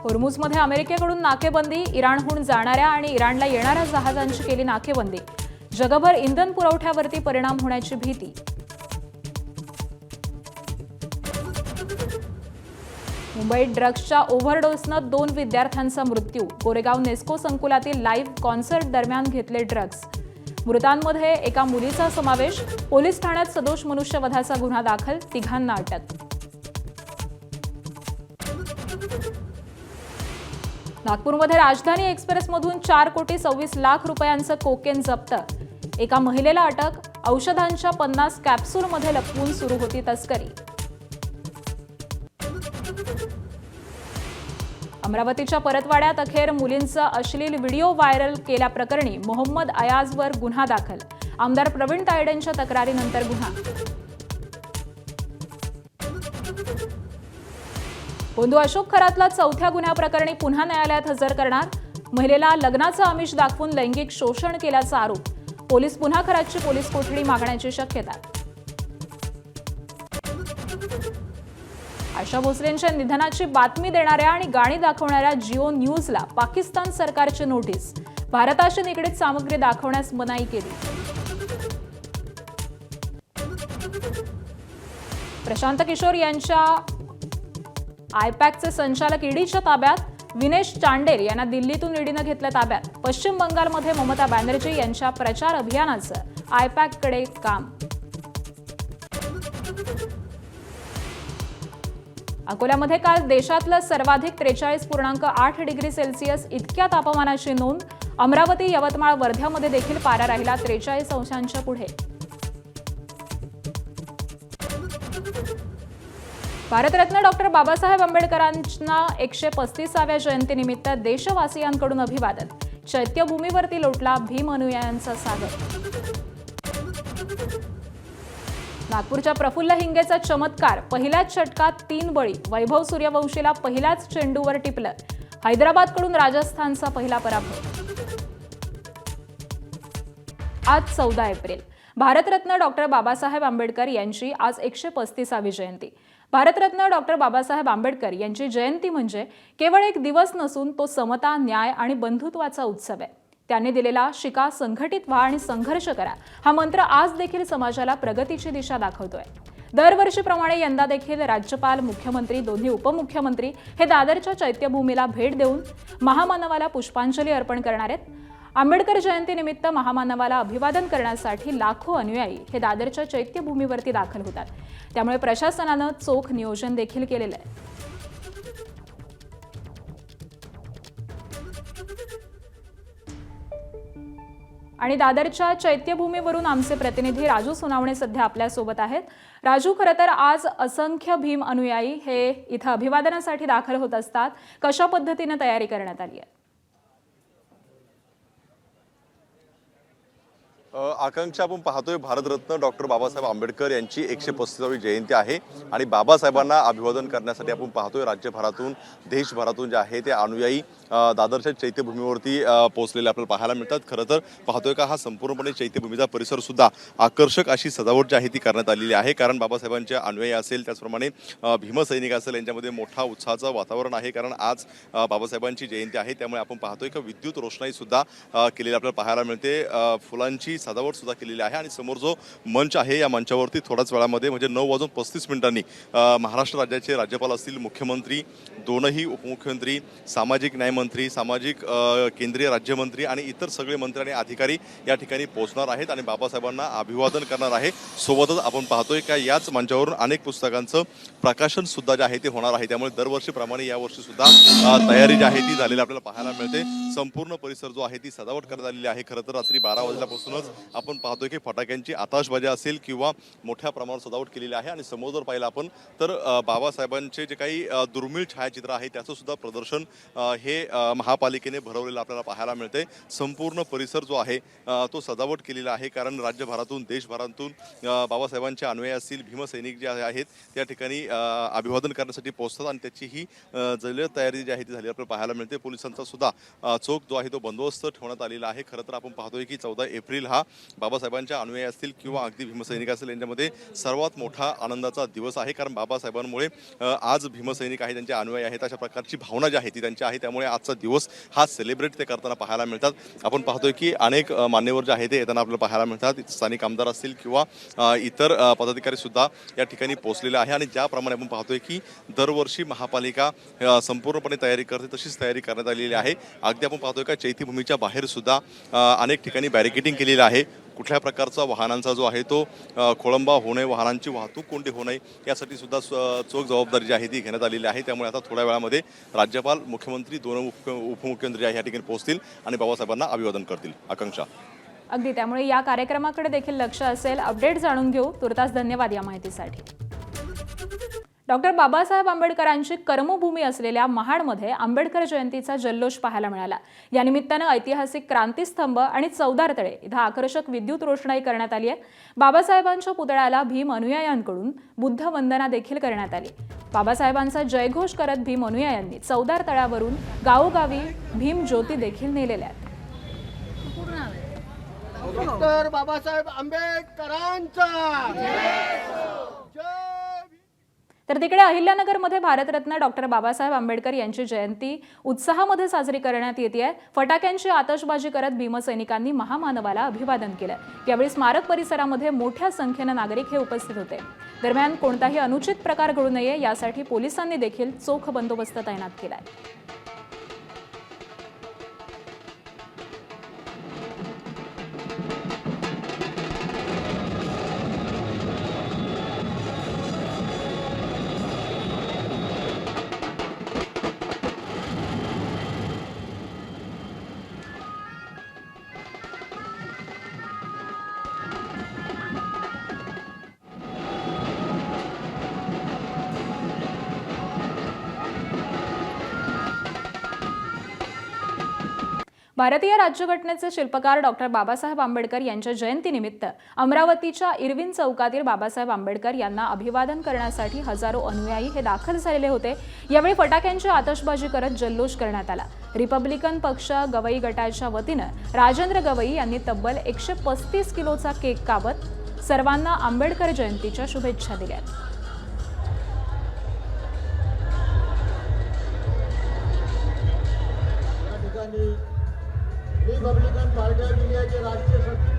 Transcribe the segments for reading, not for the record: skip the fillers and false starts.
होर्मुझमध्ये अमेरिकेकडून नाकेबंदी, इराणहून जाणाऱ्या आणि इराणला येणाऱ्या जहाजांची केली नाकेबंदी. जगभर इंधन पुरवठ्यावरती परिणाम होण्याची भीती. मुंबईत ड्रग्सच्या ओव्हरडोसनं 2 विद्यार्थ्यांचा मृत्यू. कोरेगाव नेस्को संकुलातील लाईव्ह कॉन्सर्ट दरम्यान घेतले ड्रग्स. मृतांमध्ये एका मुलीचा समावेश. पोलीस ठाण्यात सदोष मनुष्यवधाचा गुन्हा दाखल. 3घांना अटक. नागपूरमध्ये राजधानी एक्सप्रेसमधून 4,26,00,000 रुपयांचं कोकेन जप्त. एका महिलेला अटक. औषधांच्या 50 कॅप्सूलमध्ये लपवून सुरू होती तस्करी. अमरावतीच्या परतवाड्यात अखेर मुलींचा अश्लील व्हिडिओ व्हायरल केल्याप्रकरणी मोहम्मद अयाजवर गुन्हा दाखल. आमदार प्रवीण तायडेंच्या तक्रारीनंतर गुन्हा. बंधू अशोक खरातला 4थ्या गुन्ह्याप्रकरणी पुन्हा न्यायालयात हजर करणार. महिलेला लग्नाचं आमिष दाखवून लैंगिक शोषण केल्याचा आरोप. पोलीस पुन्हा खरातची पोलीस कोठडी मागण्याची शक्यता. आशा भोसलेंच्या निधनाची बातमी देणाऱ्या आणि गाणी दाखवणाऱ्या जिओ न्यूजला पाकिस्तान सरकारची नोटीस. भारताशी निगडीत सामग्री दाखवण्यास मनाई केली. प्रशांत किशोर यांच्या आयपॅकचे संचालक ईडीच्या ताब्यात. विनेश चांडेर यांना दिल्लीतून ईडीनं घेतलं ताब्यात. पश्चिम बंगालमध्ये ममता बॅनर्जी यांच्या प्रचार अभियानाचं आयपॅककडे काम. अकोल्यामध्ये काल देशातलं सर्वाधिक 43.8 डिग्री सेल्सिअस इतक्या तापमानाची नोंद. अमरावती, यवतमाळ, वर्ध्यामध्ये देखील पारा राहिला 43 अंशांच्या पुढे. भारतरत्न डॉक्टर बाबासाहेब आंबेडकरांना 135व्या जयंतीनिमित्त देशवासियांकडून अभिवादन. चैत्यभूमीवरती लोटला भीम अनुयायांचा सागर. नागपूरच्या प्रफुल्ल हिंगेचा चमत्कार. पहिल्याच षटकात 3 बळी. वैभव सूर्यवंशीला पहिल्याच चेंडूवर टिपलं. हैदराबादकडून राजस्थानचा पहिला पराभव. आज 14 एप्रिल. भारतरत्न डॉक्टर बाबासाहेब आंबेडकर यांची आज 135वी जयंती. भारतरत्न डॉक्टर बाबासाहेब आंबेडकर यांची जयंती म्हणजे केवळ एक दिवस नसून तो समता, न्याय आणि बंधुत्वाचा उत्सव आहे. त्यांनी दिलेला शिका, संघटित व्हा आणि संघर्ष करा हा मंत्र आज देखील समाजाला प्रगतीची दिशा दाखवतोय. दरवर्षीप्रमाणे यंदा देखील राज्यपाल, मुख्यमंत्री, दोन्ही उपमुख्यमंत्री हे दादरच्या चैत्यभूमीला भेट देऊन महामानवाला पुष्पांजली अर्पण करणार आहेत. आंबेडकर जयंतीनिमित्त महामानवाला अभिवादन करण्यासाठी लाखो अनुयायी हे दादरच्या चैत्यभूमीवरती दाखल होतात. त्यामुळे प्रशासनानं चोख नियोजन देखील केलेलं आहे. आणि दादरच्या चैत्यभूमीवरून आमचे प्रतिनिधी राजू सोनावणे सध्या आपल्यासोबत आहेत. राजू, खरं तर आज असंख्य भीम अनुयायी हे इथं अभिवादनासाठी दाखल होत असतात. कशा पद्धतीने तयारी करण्यात आली आहे? आकांक्षा, आपण पाहतोय भारतरत्न डॉक्टर बाबासाहेब आंबेडकर यांची 135वी जयंती आहे आणि बाबासाहेबांना अभिवादन करण्यासाठी आपण पाहतोय राज्यभरातून, देशभरातून जे आहे ते अनुयायी दादरच्या चैत्यभूमीवरती पोहोचलेले आपल्याला पाहायला मिळतात. खरं तर पाहतोय का हा संपूर्णपणे चैत्यभूमीचा परिसर सुद्धा आकर्षक अशी सजावट जी आहे ती करण्यात आलेली आहे. कारण बाबासाहेबांचे अनुयायी असेल, त्याचप्रमाणे भीमसैनिक असेल, यांच्यामध्ये मोठा उत्साहाचं वातावरण आहे. कारण आज बाबासाहेबांची जयंती आहे, त्यामुळे आपण पाहतोय का विद्युत रोषणाई सुद्धा केलेली आपल्याला पाहायला मिळते. फुलांची सजावट सुद्धा केलेली आहे आणि समोर जो मंच आहे या मंचावरती थोड्याच वेळामध्ये म्हणजे 9:35 महाराष्ट्र राज्याचे राज्यपाल असतील, मुख्यमंत्री, दोनही उपमुख्यमंत्री, सामाजिक न्याय मंत्री, सामाजिक केंद्रीय राज्यमंत्री आणि इतर सगळे मंत्री आणि अधिकारी या ठिकाणी पोहोचणार आहेत आणि बाबासाहेबांना अभिवादन करणार आहे. सोबतच आपण पाहतोय का याच मंचावरून अनेक पुस्तकांचं प्रकाशन सुद्धा जे आहे ते होणार आहे. त्यामुळे दरवर्षीप्रमाणे यावर्षी सुद्धा तयारी जी आहे ती झालेली आपल्याला पाहायला मिळते. संपूर्ण परिसर जो आहे ती सजावट करण्यात आलेली आहे. खरं तर रात्री 12 वाजल्यापासूनच आपण पाहतोय की फटाक्यांची आताशबाजी असेल किंवा मोठ्या प्रमाणावर सजावट केलेली आहे आणि समोर जर पाहिलं आपण तर बाबासाहेबांचे जे काही दुर्मिळ छायाचित्र आहे त्याचं सुद्धा प्रदर्शन हे महापालिकेने भरवलेलं आपल्याला पाहायला मिळते. संपूर्ण परिसर जो आहे तो सजावट केलेला आहे. कारण राज्यभरातून, देशभरातून बाबासाहेबांचे अनुयायी असतील, भीमसैनिक जे आहेत त्या ठिकाणी अभिवादन करण्यासाठी पोहोचतात आणि त्याची ही जलद तयारी जी आहे ती झाली आपल्याला पाहायला मिळते. पोलिसांचा सुद्धा चोख जो आहे तो बंदोबस्त ठेवण्यात आलेला आहे. खरं तर आपण पाहतोय की 14 एप्रिल हा बाबासाहेबांच्या अनुयायी असतील किंवा अगदी भीमसैनिक असतील यांच्यामध्ये सर्वात मोठा आनंदाचा दिवस आहे, कारण बाबासाहेबांमुळे आज भीमसैनिक आहे, त्यांचे अनुयायी आहेत, अशा प्रकारची भावना जी आहे ती त्यांची आहे. त्यामुळे आजचा दिवस हा सेलिब्रेट ते करताना पाहायला मिळतात. आपण पाहतोय की अनेक मान्यवर जे आहे ते येताना आपल्याला पाहायला मिळतात. स्थानिक आमदार असतील किंवा इतर पदाधिकारी सुद्धा या ठिकाणी पोहोचलेले आहे. आणि ज्याप्रमाणे आपण पाहतोय की दरवर्षी महापालिका संपूर्णपणे तयारी करते तशीच तयारी करण्यात आलेली आहे. अगदी आपण पाहतोय का चैत्यभूमीच्या बाहेर सुद्धा अनेक ठिकाणी बॅरिकेडिंग केलेलं आहे. कुठल्या प्रकारचा वाहनांचा जो आहे तो खोळंबा होऊ नये, वाहनांची वाहतूक कोणती होऊ नये यासाठी सुद्धा चोख जबाबदारी जी आहे ती घेण्यात आलेली आहे. त्यामुळे आता थोड्या वेळामध्ये राज्यपाल, मुख्यमंत्री, दोन उपमुख्यमंत्री या ठिकाणी पोहोचतील आणि बाबासाहेबांना अभिवादन करतील. आकांक्षा. अगदी, त्यामुळे या कार्यक्रमाकडे देखील लक्ष असेल. अपडेट जाणून घेऊ. तुर्तास धन्यवाद या माहितीसाठी. डॉक्टर बाबासाहेब आंबेडकरांची कर्मभूमी असलेल्या महाडमध्ये आंबेडकर जयंतीचा जल्लोष पाहायला मिळाला. या निमित्तानं ऐतिहासिक क्रांतीस्तंभ आणि चौदार तळे इथं आकर्षक विद्युत रोषणाई करण्यात आली आहे. बाबासाहेबांच्या पुतळ्याला भीम अनुयायांकडून बुद्ध वंदना देखील करण्यात आली. बाबासाहेबांचा जयघोष करत भीम अनुयायांनी चौदार तळ्यावरून गावोगावी भीम ज्योती देखील नेलेल्या आहेत. डॉक्टर बाबासाहेब आंबेडकरांचा तर तिकडे अहिल्यानगरमध्ये भारतरत्न डॉक्टर बाबासाहेब आंबेडकर यांची जयंती उत्साहामध्ये साजरी करण्यात येते. फटाक्यांची आतषबाजी करत भीमसैनिकांनी महामानवाला अभिवादन केलं. यावेळी स्मारक परिसरामध्ये मोठ्या संख्येनं नागरिक हे उपस्थित होते. दरम्यान कोणताही अनुचित प्रकार घडू नये यासाठी पोलिसांनी देखील चोख बंदोबस्त तैनात केलाय. भारतीय राज्यघटनेचे शिल्पकार डॉक्टर बाबासाहेब आंबेडकर यांच्या जयंतीनिमित्त अमरावतीच्या इरविन चौकातील बाबासाहेब आंबेडकर यांना अभिवादन करण्यासाठी हजारो अनुयायी हे दाखल झालेले होते. यावेळी फटाक्यांची आतषबाजी करत जल्लोष करण्यात आला. रिपब्लिकन पक्ष गवई गटाच्या वतीनं राजेंद्र गवई यांनी तब्बल 135 किलोचा केक कापत सर्वांना आंबेडकर जयंतीच्या शुभेच्छा दिल्या. रिपब्लिकन पार्टी ऑफ इंडियाचे राष्ट्रीय सचिव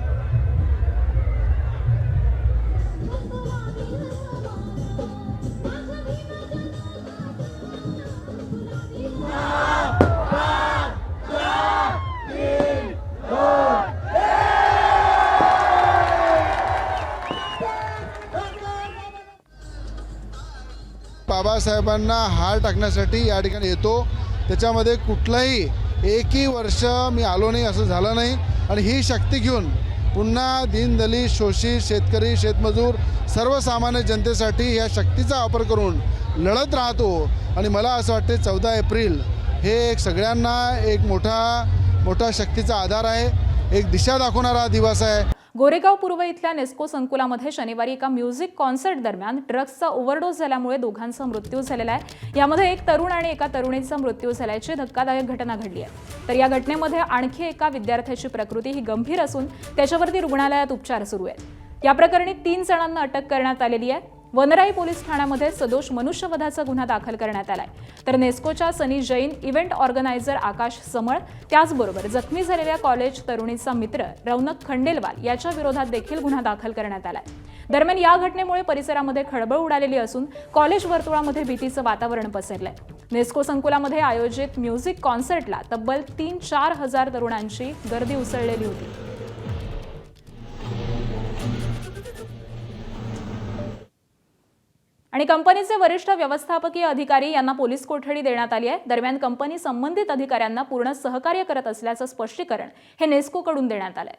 बाबासाहेबांना हार टाकण्यासाठी या ठिकाणी येतो. त्याच्यामध्ये कुठलंही एकही वर्ष मी आलो नाही असं झालं नाही. आणि ही शक्ती घेऊन पुन्हा दीनदलित, शोषित, शेतकरी, शेतमजूर, सर्वसामान्य जनतेसाठी या शक्तीचा वापर करून लढत राहतो. आणि मला असं वाटते 14 एप्रिल हे एक सगळ्यांना एक मोठा शक्तीचा आधार आहे, एक दिशा दाखवणारा दिवस आहे. गोरेगाव पूर्व इथल्या नेस्को संकुलामध्ये शनिवारी एका म्युझिक कॉन्सर्ट दरम्यान ड्रग्सचा ओव्हरडोस झाल्यामुळे दोघांचा मृत्यू झालेला आहे. यामध्ये एक तरुण आणि एका तरुणीचा मृत्यू झाल्याची धक्कादायक घटना घडली आहे. तर या घटनेमध्ये आणखी एका विद्यार्थ्याची प्रकृती ही गंभीर असून त्याच्यावरती रुग्णालयात उपचार सुरू आहेत. या प्रकरणी 3 जणांना अटक करण्यात आलेली आहे. वनराई पोलीस ठाण्यामध्ये सदोष मनुष्यवधाचा गुन्हा दाखल करण्यात आलाय. तर नेस्कोच्या सनी जैन, इव्हेंट ऑर्गनायझर आकाश समळ, त्याचबरोबर जखमी झालेल्या कॉलेज तरुणीचा मित्र रौनक खंडेलवाल याच्या विरोधात देखील गुन्हा दाखल करण्यात आलाय. दरम्यान या घटनेमुळे परिसरामध्ये खळबळ उडालेली असून कॉलेज वर्तुळामध्ये भीतीचं वातावरण पसरलंय. नेस्को संकुलामध्ये आयोजित म्युझिक कॉन्सर्टला तब्बल 3-4 हजार तरुणांची गर्दी उसळलेली होती. आणि कंपनीचे वरिष्ठ व्यवस्थापकीय अधिकारी यांना पोलीस कोठडी देण्यात आली आहे. दरम्यान कंपनी संबंधित अधिकाऱ्यांना पूर्ण सहकार्य करत असल्याचं स्पष्टीकरण हे नेस्कोकडून देण्यात आलंय.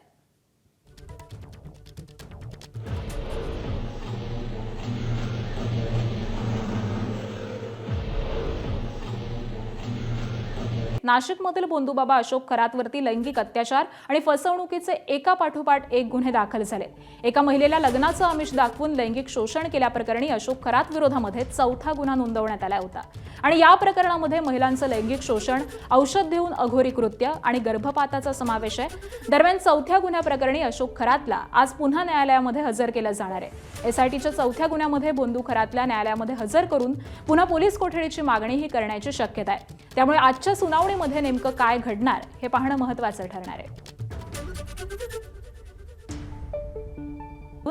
नाशिकमधील बोंदूबाबा अशोक खरातवरती लैंगिक अत्याचार आणि फसवणुकीचे एका पाठोपाठ एक गुन्हे दाखल झाले. एका महिलेला लग्नाचं आमिष दाखवून लैंगिक शोषण केल्याप्रकरणी अशोक खरात विरोधामध्ये 4था गुन्हा नोंदवण्यात आला होता. आणि या प्रकरणामध्ये महिलांचं लैंगिक शोषण, औषध देऊन अघोरी कृत्य आणि गर्भपाताचा समावेश आहे। दरम्यान चौथ्या गुन्ह्याप्रकरणी अशोक खरातला आज पुन्हा न्यायालयामध्ये हजर केलं जाणार आहे। एसआयटीच्या चौथ्या गुन्ह्यामध्ये बोंदू खरातला न्यायालयामध्ये हजर करून पुन्हा पोलीस कोठडीची मागणीही करण्याची शक्यता आहे। त्यामुळे आजच्या सुनावणीमध्ये नेमकं काय घडणार हे पाहणं महत्त्वाचं ठरणार आहे।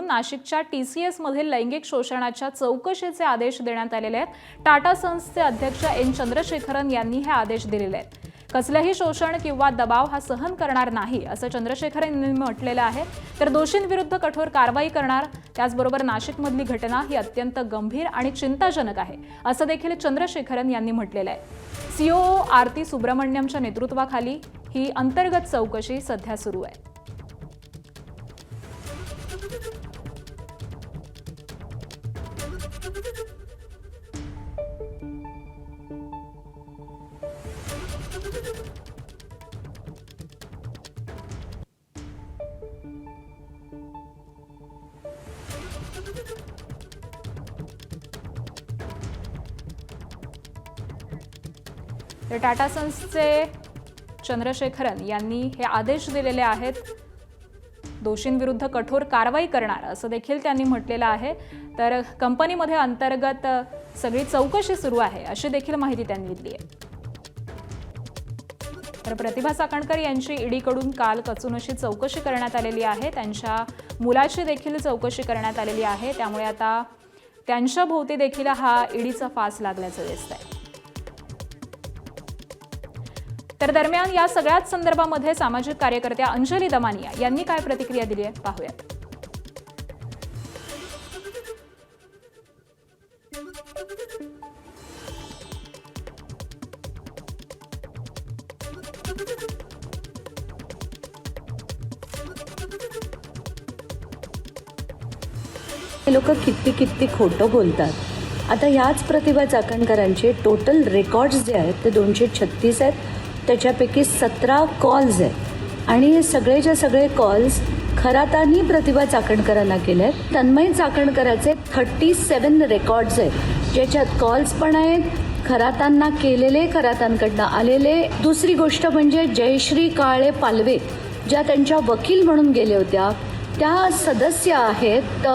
नाशिकच्या TCS मधील लैंगिक शोषणाच्या चौकशीचे आदेश देण्यात आलेले आहेत। टाटा सन्सचे अध्यक्ष एन चंद्रशेखरन यांनी हे आदेश दिलेले आहेत। कसलेही शोषण किंवा दबाव हा सहन करणार नाही असं चंद्रशेखरन यांनी म्हटलेलं आहे। तर दोषींविरुद्ध कठोर कारवाई करणार। त्याचबरोबर नाशिकमधली घटना ही अत्यंत गंभीर आणि चिंताजनक आहे असं देखील चंद्रशेखरन यांनी म्हटलेलं आहे। COO आरती सुब्रमण्यमच्या नेतृत्वाखाली ही अंतर्गत चौकशी सध्या सुरू आहे। तर टाटा सन्सचे चंद्रशेखरन यांनी हे आदेश दिलेले आहेत। दोषींविरुद्ध कठोर कारवाई करणार असं देखील त्यांनी म्हटलेलं आहे। तर कंपनीमध्ये अंतर्गत सगळी चौकशी सुरू आहे अशी देखील माहिती त्यांनी दिली आहे। तर प्रतिभा चाकणकर यांची ईडीकडून काल कचूनशी चौकशी करण्यात आलेली आहे। त्यांच्या मुलाची देखील चौकशी करण्यात आलेली आहे। त्यामुळे आता त्यांच्या भोवती देखील हा ईडीचा फास लागल्याचं दिसतंय। तर दरम्यान या सगळ्याच संदर्भामध्ये सामाजिक कार्यकर्त्या अंजली दमानिया यांनी काय प्रतिक्रिया दिली आहे पाहूयात। हे लोक किती खोटं बोलतात। आता ह्याच प्रतिभा चाकणकरांचे टोटल रेकॉर्ड्स जे आहेत ते 236 आहेत। त्याच्यापैकी 17 कॉल्स आहेत आणि हे सगळेच्या सगळे कॉल्स खरातांनी प्रतिभा चाकणकरांना केले आहेत। तन्मय चाकणकराचे 37 रेकॉर्ड्स आहेत ज्याच्यात कॉल्स पण आहेत, खरातांना केलेले, खरातांकडनं आलेले। दुसरी गोष्ट म्हणजे जयश्री काळे पालवे ज्या त्यांच्या वकील म्हणून गेल्या होत्या त्या सदस्य आहेत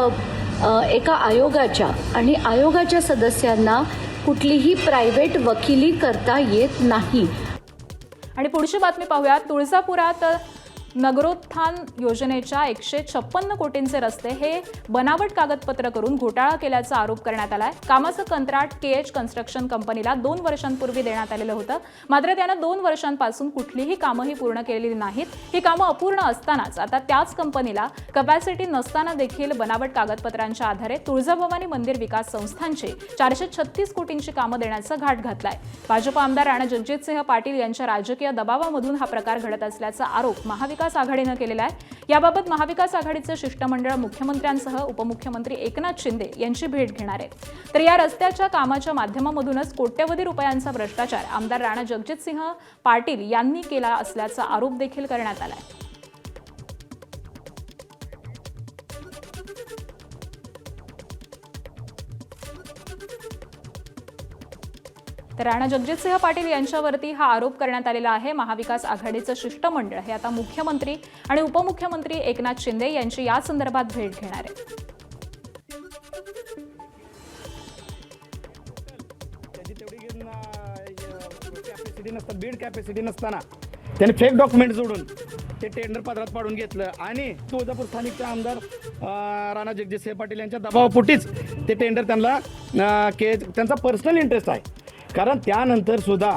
एका आयोगाच्या, आणि आयोगाच्या सदस्यांना कुठलीही प्रायव्हेट वकिली करता येत नाही। आणि पुढची बातमी पाहूया। तुळजापुरात नगरोत्थान योजनेच्या 156 कोटींचे रस्ते हे बनावट कागदपत्र करून घोटाळा केल्याचा आरोप करण्यात आलाय। कामाचं कंत्राट KH कन्स्ट्रक्शन कंपनीला 2 वर्षांपूर्वी देण्यात आलेलं होतं, मात्र त्यानं 2 वर्षांपासून कुठलीही कामंही पूर्ण केलेली नाहीत। ही कामं अपूर्ण असतानाच आता त्याच कंपनीला कॅपॅसिटी नसताना देखील बनावट कागदपत्रांच्या आधारे तुळजाभवानी मंदिर विकास संस्थांची 436 कोटींची कामं देण्याचा घाट घातलाय। भाजप आमदार राणा जगजितसिंह पाटील यांच्या राजकीय दबावामधून हा प्रकार घडत असल्याचा आरोप महाविकास आघाडीनं केलेला आहे। याबाबत महाविकास आघाडीचे शिष्टमंडळ मुख्यमंत्र्यांसह उपमुख्यमंत्री एकनाथ शिंदे यांची भेट घेणार आहे। तर या रस्त्याच्या कामाच्या माध्यमामधूनच कोट्यवधी रुपयांचा भ्रष्टाचार आमदार राणा जगजितसिंह पाटील यांनी केला असल्याचा आरोप देखील करण्यात आला आहे। तर राणा जगजितसिंह पाटील यांच्यावरती हा आरोप करण्यात आलेला आहे। महाविकास आघाडीचं शिष्टमंडळ हे आता मुख्यमंत्री आणि उपमुख्यमंत्री एकनाथ शिंदे यांची या संदर्भात भेट घेणार आहे। त्याची तेवढी कॅपॅसिटी नसताना, बीड कॅपॅसिटी नसताना त्याने फेक डॉक्युमेंट जोडून ते टेंडर पदरात पाडून घेतलं आणि तुळजापूर स्थानिकचे आमदार राणा जगजितसिंह पाटील यांच्या दबावापोटीच ते टेंडर त्यांना त्यांचा पर्सनल इंटरेस्ट आहे। कारण त्यानंतर सुद्धा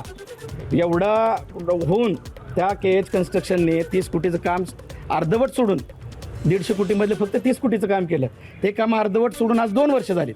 एवढं होऊन त्या KH कन्स्ट्रक्शनने 30 कोटीचं काम अर्धवट सोडून 150 कोटीमधले फक्त 30 कोटीचं काम केलं। ते काम अर्धवट सोडून आज 2 वर्ष झाली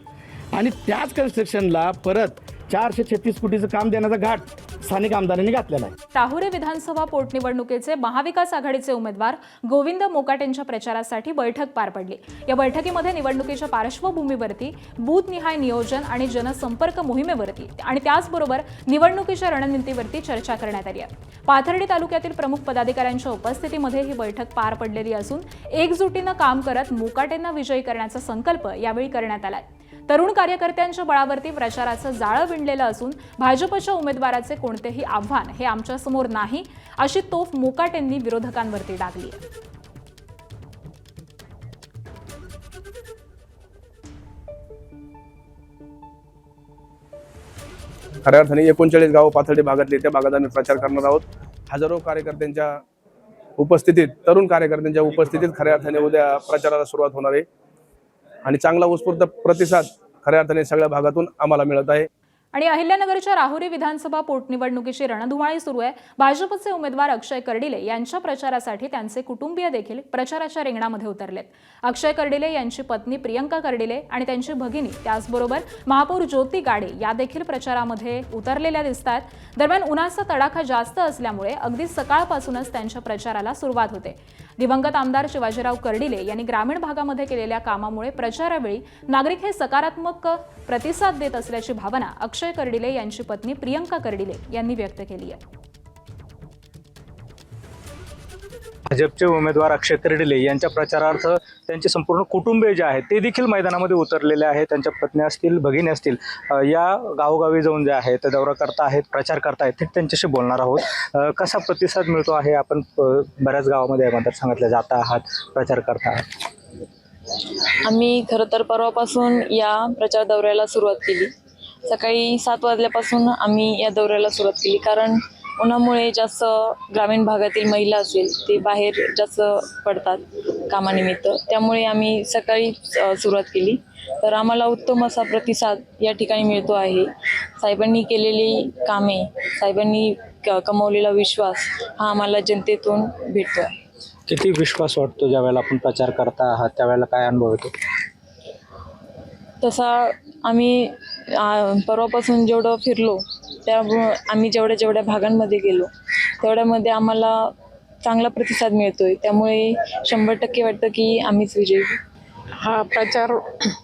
आणि त्याच कन्स्ट्रक्शनला परत 436 कोटीचं काम देण्याचा घाट स्थानिक आमदारांनी घातलेला आहे। टाहुरे विधानसभा पोटनिवडणुकीचे महाविकास आघाडीचे उमेदवार गोविंद मोकाटेंच्या प्रचारासाठी बैठक पार पडली। या बैठकीमध्ये निवडणुकीच्या पार्श्वभूमीवरती बूथनिहाय नियोजन आणि जनसंपर्क मोहिमेवरती आणि त्याचबरोबर निवडणुकीच्या रणनीतीवरती चर्चा करण्यात आली आहे। पाथर्डी तालुक्यातील प्रमुख पदाधिकाऱ्यांच्या उपस्थितीमध्ये ही बैठक पार पडलेली असून एकजुटीनं काम करत मोकाटेंना विजयी करण्याचा संकल्प यावेळी करण्यात आलाय। तरुण कार्यकर्त्यांच्या बळावरती प्रचाराचं जाळं विणलेलं असून भाजपच्या उमेदवाराचे कोणतेही आव्हान हे आमच्यासमोर नाही, अशी तोफ मोकाटेंनी विरोधकांवरती डागली आहे. खऱ्या अर्थाने 39 गाव पाथर्डी भागातले त्या भागात आम्ही प्रचार करणार आहोत. हजारो कार्यकर्त्यांच्या उपस्थितीत, तरुण कार्यकर्त्यांच्या उपस्थितीत खऱ्या अर्थाने उद्या प्रचाराला सुरुवात होणार आहे आणि चांगला उत्स्फूर्त प्रतिसाद खऱ्या अर्थाने सगळ्या भागातून आम्हाला मिळत आहे. आणि अहिल्यानगरच्या राहुरी विधानसभा पोटनिवडणुकीची रणधुमाळी सुरू आहे. भाजपचे उमेदवार अक्षय कर्डिले यांच्या प्रचारासाठी त्यांचे कुटुंबीय देखील प्रचाराच्या रिंगणामध्ये उतरलेत. अक्षय कर्डिले यांची पत्नी प्रियंका कर्डिले आणि त्यांची भगिनी, त्याचबरोबर महापौर ज्योती गाडे या देखील प्रचारामध्ये उतरलेल्या दिसतात. दरम्यान उन्हाचा तडाखा जास्त असल्यामुळे अगदी सकाळपासूनच त्यांच्या प्रचाराला सुरुवात होते. दिवंगत आमदार शिवाजीराव कर्डिले यांनी ग्रामीण भागामध्ये केलेल्या कामामुळे प्रचारावेळी नागरिक हे सकारात्मक प्रतिसाद देत असल्याची भावना अक्षय कर्डिले यांची पत्नी प्रियंका कर्डिले यांनी व्यक्त केली आहे. भाजपचे उमेदवार अक्षय कर्डिले यांच्या प्रचारार्थ त्यांचे संपूर्ण कुटुंबीय जे आहेत ते देखील मैदानामध्ये उतरलेले आहेत. त्यांच्या पत्नी असतील, भगिनी असतील, या गावोगावी जाऊन जे आहे ते दौरा करता आहेत, प्रचार करतायत, ते त्यांच्याशी बोलणार आहोत. कसा प्रतिसाद मिळतो आहे? आपण बऱ्याच गावामध्ये मतदारसंघातल्या जाता आहात, प्रचार करता आहात. आम्ही खरं तर परवापासून या प्रचार दौऱ्याला सुरुवात केली. सकाळी 7 वाजल्यापासून आम्ही या दौऱ्याला सुरुवात केली, कारण उन्हामुळे जास्त ग्रामीण भागातील महिला असेल ते बाहेर जास्त पडतात कामानिमित्त, त्यामुळे आम्ही सकाळी सुरुवात केली. तर आम्हाला उत्तम असा प्रतिसाद या ठिकाणी मिळतो आहे. साहेबांनी केलेली कामे, साहेबांनी कमावलेला विश्वास हा आम्हाला जनतेतून भेटतो आहे. किती विश्वास वाटतो ज्यावेळेला आपण प्रचार करता आहात, त्यावेळेला काय अनुभव येतो? तसा आम्ही परवापासून जेवढं फिरलो, त्यामुळं आम्ही जेवढ्या भागांमध्ये गेलो तेवढ्यामध्ये आम्हाला चांगला प्रतिसाद मिळतोय. त्यामुळे 100% वाटतं की आम्हीच विजयी. हा प्रचार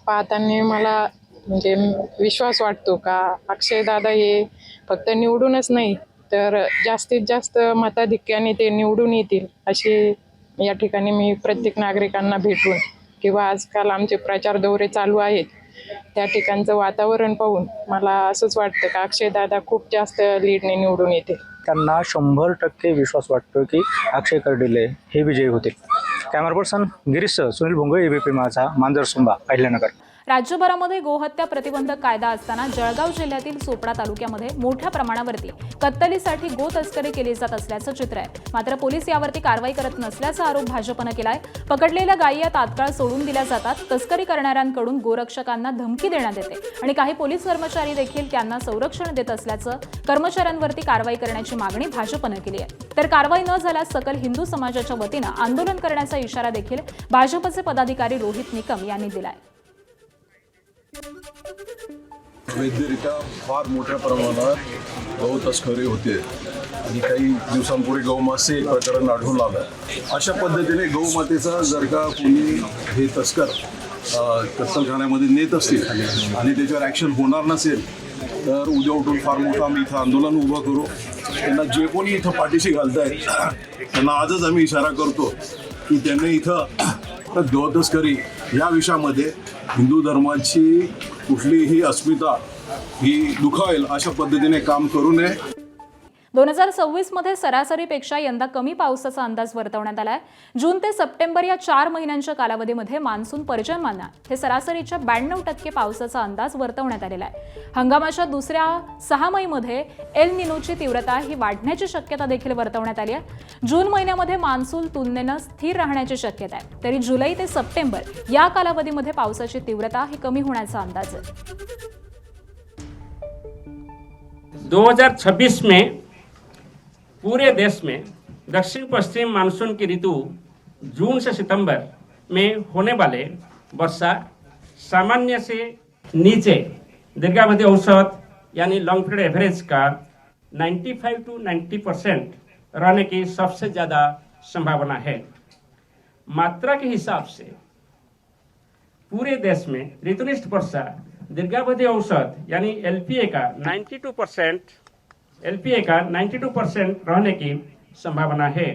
पाहताना मला म्हणजे विश्वास वाटतो का अक्षय दादा हे फक्त निवडूनच नाही तर जास्तीत जास्त मताधिक्याने ते निवडून येतील अशी या ठिकाणी मी प्रत्येक नागरिकांना भेटून किंवा आजकाल आमचे प्रचार दौरे चालू आहेत त्या ठिकाणचं वातावरण पाहून मला असंच वाटतं का अक्षय दादा खूप जास्त लीडने निवडून येतील. त्यांना 100% विश्वास वाटतो की अक्षय कर्डिले हे विजयी होतील. Camera person Girish Sunil Bhongale, ABP माझा, मांजरसुंबा, अहिल्यानगर. राज्यभरामध्ये गोहत्या प्रतिबंधक कायदा असताना जळगाव जिल्ह्यातील चोपडा तालुक्यामध्ये मोठ्या प्रमाणावरती कत्तलीसाठी गो तस्करी केली जात असल्याचं चित्र आहे. मात्र पोलीस यावरती कारवाई करत नसल्याचा आरोप भाजपनं केलाय. पकडलेल्या गायी या तात्काळ सोडून दिल्या जातात. तस्करी करणाऱ्यांकडून गोरक्षकांना धमकी देण्यात येते आणि काही पोलीस कर्मचारी देखील त्यांना संरक्षण देत असल्याचं कर्मचाऱ्यांवरती कारवाई करण्याची मागणी भाजपनं केली आहे. तर कारवाई न झाल्यास सकल हिंदू समाजाच्या वतीनं आंदोलन करण्याचा इशारा देखील भाजपचे पदाधिकारी रोहित निकम यांनी दिलाय. वैद्यरित्या फार मोठ्या प्रमाणात गौ तस्करी होते आणि काही दिवसांपूर्वी गौमासे प्रकरण आढळून आलं. अशा पद्धतीने गौमातेचा जर का कोणी हे तस्कर कत्तलखान्यामध्ये नेत असतील आणि त्याच्यावर ॲक्शन होणार नसेल तर उद्या उठून फार मोठं आम्ही इथं आंदोलन उभं करू. त्यांना जे कोणी इथं पाठीशी घालतायत त्यांना आजच आम्ही इशारा करतो की त्यांनी इथं गौ तस्करी या विषयामध्ये हिंदू धर्माची कुठलीही अस्मिता ही दुखावेल अशा पद्धतीने काम करू नये. 2026 मध्ये सरासरीपेक्षा यंदा कमी पावसाचा अंदाज वर्तवण्यात आलाय. जून ते सप्टेंबर या 4 महिन्यांच्या कालावधीमध्ये मान्सून पर्जन्यमानात हे सरासरीच्या 92% पावसाचा अंदाज वर्तवण्यात आलेला आहे. हंगामाच्या दुसऱ्या 6महिन्यामध्ये एल निनोची तीव्रता ही वाढण्याची शक्यता देखील वर्तवण्यात आली आहे. जून महिन्यामध्ये मान्सून तुलनेनं स्थिर राहण्याची शक्यता आहे, तरी जुलै ते सप्टेंबर या कालावधीमध्ये पावसाची तीव्रता ही कमी होण्याचा अंदाज आहे. 2026 में पूरे देश में दक्षिण पश्चिम मानसून की ऋतु जून से सितंबर में होने वाले वर्षा सामान्य से नीचे दीर्घावधि औसत यानी लॉन्ग पीरियड एवरेज का 95 to 90% रहने की सबसे ज़्यादा संभावना है. मात्रा के हिसाब से पूरे देश में ऋतुनिष्ठ वर्षा दीर्घावधि औसत यानी एलपीए का 92% रहने की संभावना है.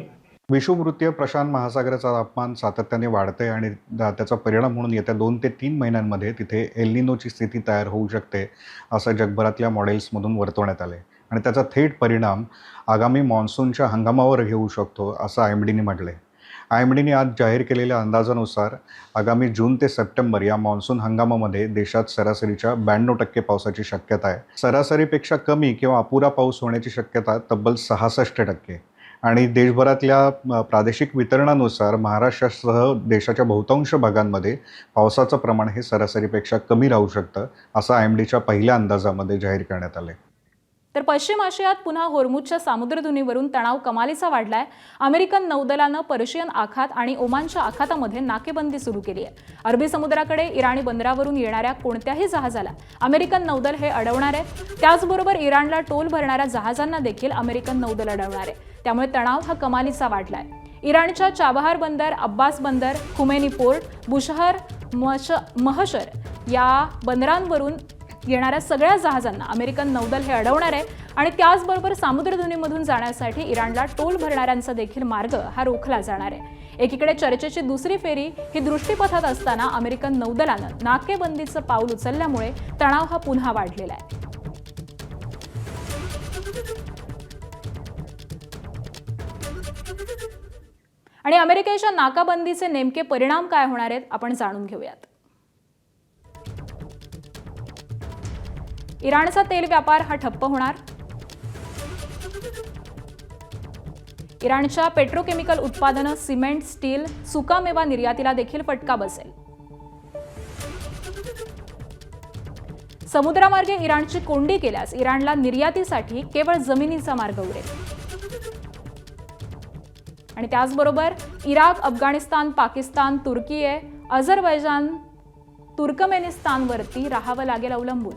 विषुववृत्तीय प्रशांत महासागराचा तापमान सातत्याने वाढते आणि त्याचा परिणाम म्हणून येत्या 2 ते 3 महिन्यांमध्ये तिथे एल निनोची स्थिती तयार होऊ शकते असं जगभरातल्या मॉडेल्समधून वर्तवण्यात आले आणि त्याचा थेट परिणाम आगामी मान्सूनच्या हंगामावर घेऊ शकतो असं IMDने म्हटले. IMDने आज जाहीर केलेल्या अंदाजानुसार आगामी जून ते सप्टेंबर या मान्सून हंगामामध्ये देशात सरासरीच्या 92% पावसाची शक्यता आहे. सरासरीपेक्षा कमी किंवा अपुरा पाऊस होण्याची शक्यता तब्बल 66% आणि देशभरातल्या प्रादेशिक वितरणानुसार महाराष्ट्रासह देशाच्या बहुतांश भागांमध्ये पावसाचं प्रमाण हे सरासरीपेक्षा कमी राहू शकतं असं IMDच्या पहिल्या अंदाजामध्ये जाहीर करण्यात आले. तर पश्चिम आशियात पुन्हा होर्मुझच्या सामुद्रधुनीवरून तणाव कमालीचा वाढलाय. अमेरिकन नौदलानं पर्शियन आखात आणि ओमानच्या आखातामध्ये नाकेबंदी सुरू केली आहे. अरबी समुद्राकडे इराणी बंदरावरून येणाऱ्या कोणत्याही जहाजाला अमेरिकन नौदल हे अडवणार आहे. त्याचबरोबर इराणला टोल भरणाऱ्या जहाजांना देखील अमेरिकन नौदल अडवणार आहे. त्यामुळे तणाव हा कमालीचा वाढलाय. इराणच्या चाबहार बंदर, अब्बास बंदर, खुमेनी पोर्ट, बुशहर, महशर या बंदरांवरून येणाऱ्या सगळ्या जहाजांना अमेरिकन नौदल हे अडवणार आहे आणि त्याचबरोबर सामुद्रधुनीमधून जाण्यासाठी इराणला टोल भरणाऱ्यांचा देखील मार्ग हा रोखला जाणार आहे. एकीकडे चर्चेची दुसरी फेरी ही दृष्टीपथात असताना अमेरिकन नौदलानं नाकेबंदीचं पाऊल उचलल्यामुळे तणाव हा पुन्हा वाढलेला आहे. आणि अमेरिकेच्या नाकाबंदीचे नेमके परिणाम काय होणार आहेत आपण जाणून घेऊयात. इराणचा तेल व्यापार हा ठप्प होणार. इराणच्या पेट्रोकेमिकल उत्पादनं, सिमेंट, स्टील, सुकामेवा निर्यातीला देखील फटका बसेल. समुद्रामार्गे इराणची कोंडी केल्यास इराणला निर्यातीसाठी केवळ जमिनीचा मार्ग उरेल. आणि त्याचबरोबर इराक, अफगाणिस्तान, पाकिस्तान, तुर्की, अझरबैजान, तुर्कमेनिस्तानवरती राहावं लागेल अवलंबून.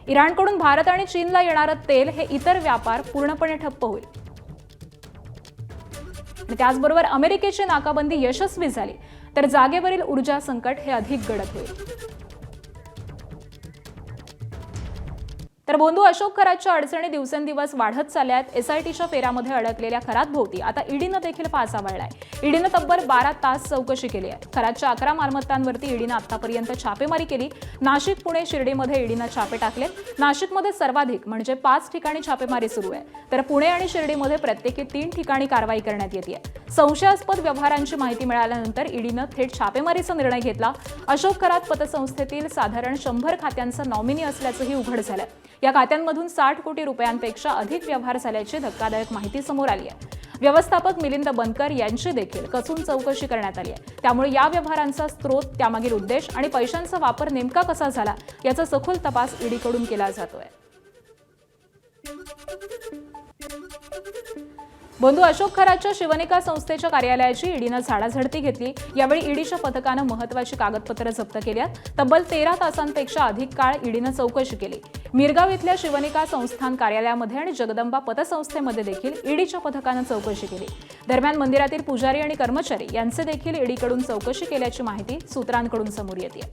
इराणकडून भारत आणि चीनला येणारं तेल हे इतर व्यापार पूर्णपणे ठप्प होईल. आणि त्याचबरोबर अमेरिकेची नाकाबंदी यशस्वी झाली तर जागेवरील ऊर्जा संकट हे अधिक गडद होईल. तर बंधू अशोक खरातच्या अडचणी दिवसेंदिवस वाढत चालल्या आहेत. SITच्या फेऱ्यामध्ये अडकलेल्या खरातभोवती आता ईडीनं देखील फास आवळलाय. ईडीनं तब्बल 12 तास चौकशी केली आहे. खरातच्या 11 मालमत्तांवरती ईडीनं आतापर्यंत छापेमारी केली. नाशिक, पुणे, शिर्डीमध्ये ईडीनं छापे टाकले. नाशिकमध्ये सर्वाधिक म्हणजे 5 ठिकाणी छापेमारी सुरू आहे, तर पुणे आणि शिर्डीमध्ये प्रत्येकी 3 ठिकाणी कारवाई करण्यात येते. संशयास्पद व्यवहारांची माहिती मिळाल्यानंतर ईडीनं थेट छापेमारीचा निर्णय घेतला. अशोक खरात पतसंस्थेतील साधारण 100 खात्यांचा नॉमिनी असल्याचंही उघड झालं. या खात्यांमधून 60 कोटी रुपयांपेक्षा अधिक व्यवहार झाल्याची धक्कादायक माहिती समोर आली आहे. व्यवस्थापक मिलिंद बनकर यांची देखील कसून चौकशी करण्यात आली आहे. त्यामुळे या व्यवहारांचा स्रोत, त्यामागील उद्देश आणि पैशांचा वापर नेमका कसा झाला याचा सखोल तपास ईडीकडून केला जातोय. बंधू अशोक खरातच्या शिवनिका संस्थेच्या कार्यालयाची ईडीनं झाडाझडती घेतली. यावेळी ईडीच्या पथकानं महत्त्वाची कागदपत्रं जप्त केली आहेत. तब्बल 13 तासांपेक्षा अधिक काळ ईडीनं चौकशी केली. मिरगाव इथल्या शिवनिका संस्थान कार्यालयामध्ये आणि जगदंबा पतसंस्थेमध्ये देखील ईडीच्या पथकानं चौकशी केली. दरम्यान मंदिरातील पुजारी आणि कर्मचारी यांचे देखील ईडीकडून चौकशी केल्याची माहिती सूत्रांकडून समोर येते.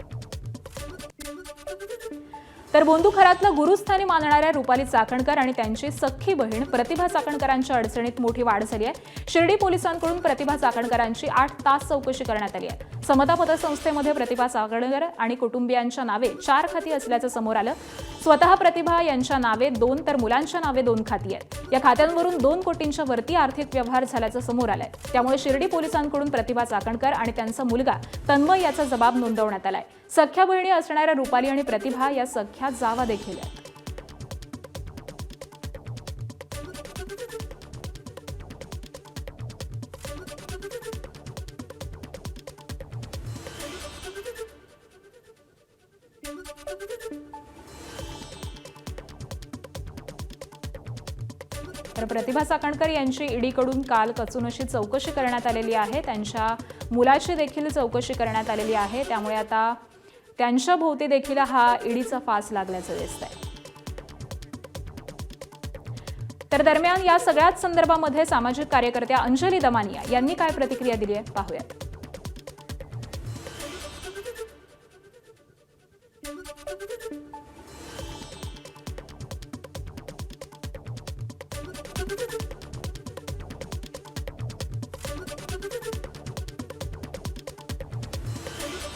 तर बोंधू खरातलं गुरुस्थानी मानणाऱ्या रुपाली चाकणकर आणि त्यांची सख्खी बहीण प्रतिभा चाकणकरांच्या अडचणीत मोठी वाढ झाली आहे. शिर्डी पोलिसांकडून प्रतिभा चाकणकरांची 8 तास चौकशी करण्यात आली आहे. समता पतसंस्थेमध्ये प्रतिभा चाकणकर आणि कुटुंबियांच्या नावे 4 खाती असल्याचं समोर आलं. स्वतः प्रतिभा यांच्या नावे 2 तर मुलांच्या नावे 2 खाती आहेत. या खात्यांवरून 2 कोटींच्या वरती आर्थिक व्यवहार झाल्याचं समोर आलंय. त्यामुळे शिर्डी पोलिसांकडून प्रतिभा चाकणकर आणि त्यांचा मुलगा तन्मय याचा जबाब नोंदवण्यात आलाय. सख्ख्या बहिणी असणाऱ्या रुपाली आणि प्रतिभा या सख्ख्या जावा देखील आहेत. तर प्रतिभा चाकणकर यांची ईडीकडून काल कसून अशी चौकशी करण्यात आलेली आहे. त्यांच्या मुलाची देखील चौकशी करण्यात आलेली आहे. त्यामुळे आता त्यांच्या भोवती देखील हा ईडीचा फास लागल्याचं दिसतंय. तर दरम्यान या सगळ्याच संदर्भामध्ये सामाजिक कार्यकर्त्या अंजली दमानिया यांनी काय प्रतिक्रिया दिली आहे पाहूयात.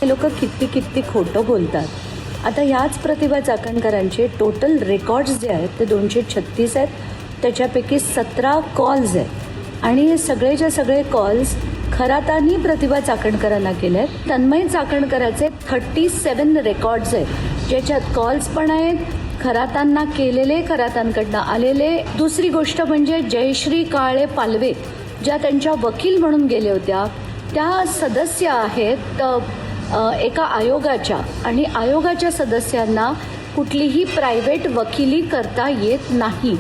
लोक किती खोटं बोलतात. आता याच प्रतिभा चाकणकरांचे टोटल रेकॉर्ड्स जे आहेत ते 236 आहेत. त्याच्यापैकी 17 कॉल्स आहेत आणि हे सगळेच्या सगळे कॉल्स खरातांनी प्रतिभा चाकणकरांना केले आहेत. तन्मय चाकणकराचे 37 रेकॉर्ड्स आहेत, ज्याच्यात कॉल्स पण आहेत, खरातांना केलेले, खरातांकडनं आलेले. दुसरी गोष्ट म्हणजे जयश्री काळे पालवे, ज्या त्यांच्या वकील म्हणून गेल्या होत्या, त्या सदस्य आहेत एका आयोगाच्या, आणि आयोगाच्या सदस्यांना कुठलीही प्रायव्हेट वकिली करता येत नाही.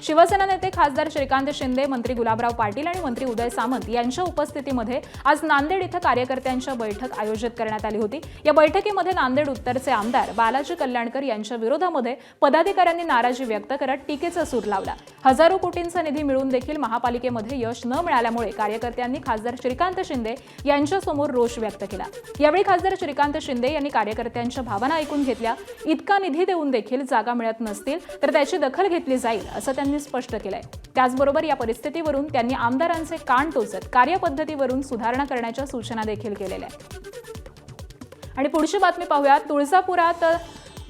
शिवसेना नेते खासदार श्रीकांत शिंदे, मंत्री गुलाबराव पाटील आणि मंत्री उदय सामंत यांच्या उपस्थितीमध्ये आज नांदेड इथं कार्यकर्त्यांच्या बैठक आयोजित करण्यात आली होती. या बैठकीमध्ये नांदेड उत्तरचे आमदार बालाजी कल्याणकर यांच्या विरोधामध्ये पदाधिकाऱ्यांनी नाराजी व्यक्त करत टीकेचा सूर लावला. हजारो कोटींचा निधी मिळून देखील महापालिकेमध्ये यश न मिळाल्यामुळे कार्यकर्त्यांनी खासदार श्रीकांत शिंदे यांच्यासमोर रोष व्यक्त केला. यावेळी खासदार श्रीकांत शिंदे यांनी कार्यकर्त्यांच्या भावना ऐकून घेतल्या. इतका निधी देऊन देखील जागा मिळत नसतील तर त्याची दखल घेतली जाईल असं त्यांनी स्पष्ट केलंय. त्याचबरोबर या परिस्थितीवरून त्यांनी आमदारांचे कान टोचत कार्यपद्धतीवरून सुधारणा करण्याच्या सूचना देखील केलेल्या आहेत. आणि पुढची बातमी पाहूया. तुळजापुरात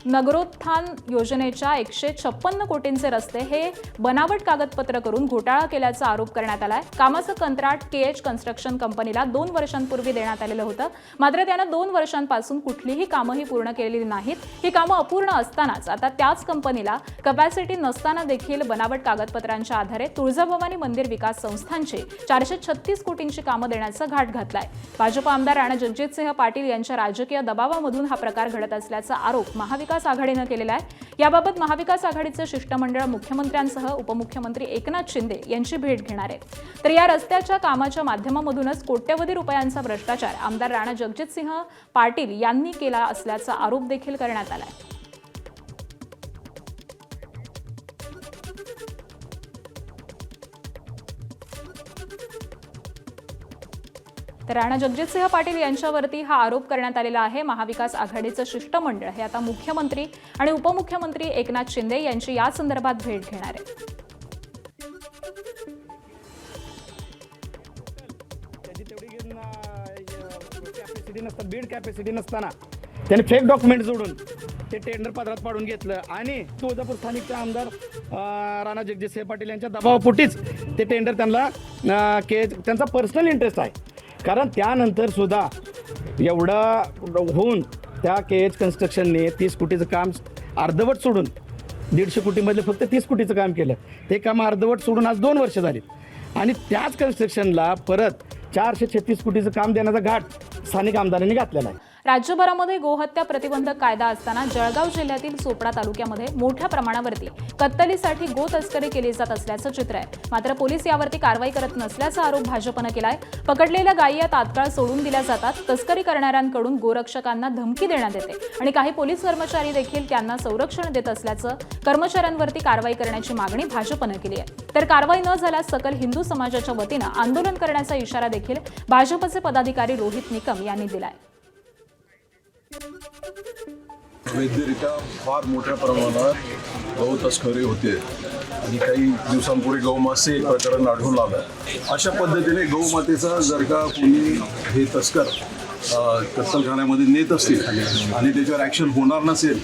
नगरोत्थान योजनेच्या 156 कोटींचे रस्ते हे बनावट कागदपत्र करून घोटाळा केल्याचा आरोप करण्यात आलाय. कामाचं कंत्राट KH कन्स्ट्रक्शन कंपनीला 2 वर्षांपूर्वी देण्यात आलेलं होतं. मात्र त्यानं 2 वर्षांपासून कुठलीही कामंही पूर्ण केलेली नाहीत. ही कामं अपूर्ण असतानाच आता त्याच कंपनीला कपॅसिटी नसताना देखील बनावट कागदपत्रांच्या आधारे तुळजाभवानी मंदिर विकास संस्थांची 436 कोटींची कामं देण्याचा घाट घातलाय. भाजप आमदार राणा जगजितसिंह पाटील यांच्या राजकीय दबावामधून हा प्रकार घडत असल्याचा आरोप महाविकास आघाडीनं केलेला आहे. याबाबत महाविकास आघाडीचं शिष्टमंडळ मुख्यमंत्र्यांसह उपमुख्यमंत्री एकनाथ शिंदे यांची भेट घेणार आहे. तर या रस्त्याच्या कामाच्या माध्यमामधूनच कोट्यवधी रुपयांचा भ्रष्टाचार आमदार राणा जगजितसिंह पाटील यांनी केला असल्याचा आरोप देखील करण्यात आला आहे. तर राणा जगजितसिंह पाटील यांच्यावरती हा आरोप करण्यात आलेला आहे. महाविकास आघाडीचं शिष्टमंडळ हे आता मुख्यमंत्री आणि उपमुख्यमंत्री एकनाथ शिंदे यांची या संदर्भात भेट घेणार आहे. त्याची तेवढी कॅपॅसिटी नसताना, बीड कॅपॅसिटी नसताना त्याने फेक डॉक्युमेंट जोडून ते टेंडर पदरात पाडून घेतलं आणि तुळजापूर स्थानिकचे आमदार राणा जगजितसिंह पाटील यांच्या दबावापोटीच ते टेंडर त्यांना त्यांचा पर्सनल इंटरेस्ट आहे. कारण त्यानंतर सुद्धा एवढं होऊन त्या KH कन्स्ट्रक्शनने 30 कोटीचं काम अर्धवट सोडून 150 कोटीमधले फक्त 30 कोटीचं काम केलं. ते काम अर्धवट सोडून आज 2 वर्ष झाली आणि त्याच कन्स्ट्रक्शनला परत 436 कोटीचं काम देण्याचा घाट स्थानिक आमदारांनी घातलेला आहे. राज्यभरामध्ये गोहत्या प्रतिबंधक कायदा असताना जळगाव जिल्ह्यातील चोपडा तालुक्यामध्ये मोठ्या प्रमाणावरती कत्तलीसाठी गो तस्करी केली जात असल्याचं चित्र आहे. मात्र पोलीस यावरती कारवाई करत नसल्याचा आरोप भाजपनं केलाय. पकडलेल्या गायी या तात्काळ सोडून दिल्या जातात. तस्करी करणाऱ्यांकडून गोरक्षकांना धमकी देण्यात येते आणि काही पोलीस कर्मचारी देखील त्यांना संरक्षण देत असल्याचं कर्मचाऱ्यांवरती कारवाई करण्याची मागणी भाजपनं केली आहे. तर कारवाई न झाल्यास सकल हिंदू समाजाच्या वतीनं आंदोलन करण्याचा इशारा देखील भाजपचे पदाधिकारी रोहित निकम यांनी दिलाय. वैद्यरित्या फार मोठ्या प्रमाणात गहू तस्करी होते आणि काही दिवसांपूर्वी गौमासे प्रकरण आढळून आलं. अशा पद्धतीने गौमातेचा जर का कोणी हे तस्कर कत्तलखान्यामध्ये नेत असतील आणि त्याच्यावर ॲक्शन होणार नसेल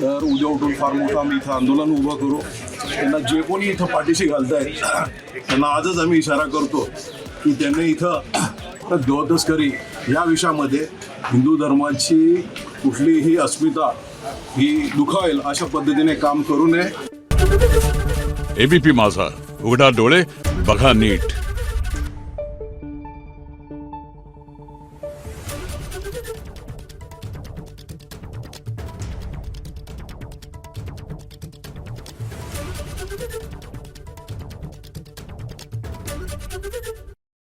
तर उद्या उठून फार मोठं आम्ही इथं आंदोलन उभं करू. त्यांना जे कोणी इथं पाठीशी घालतायत त्यांना आजच आम्ही इशारा करतो की त्यांनी इथं गौतस्करी या विषयामध्ये हिंदू धर्माची कुठलीही अस्मिता ही दुखावेल अशा पद्धतीने काम करू नये. ABP माझा, उघडा डोळे बघा नीट.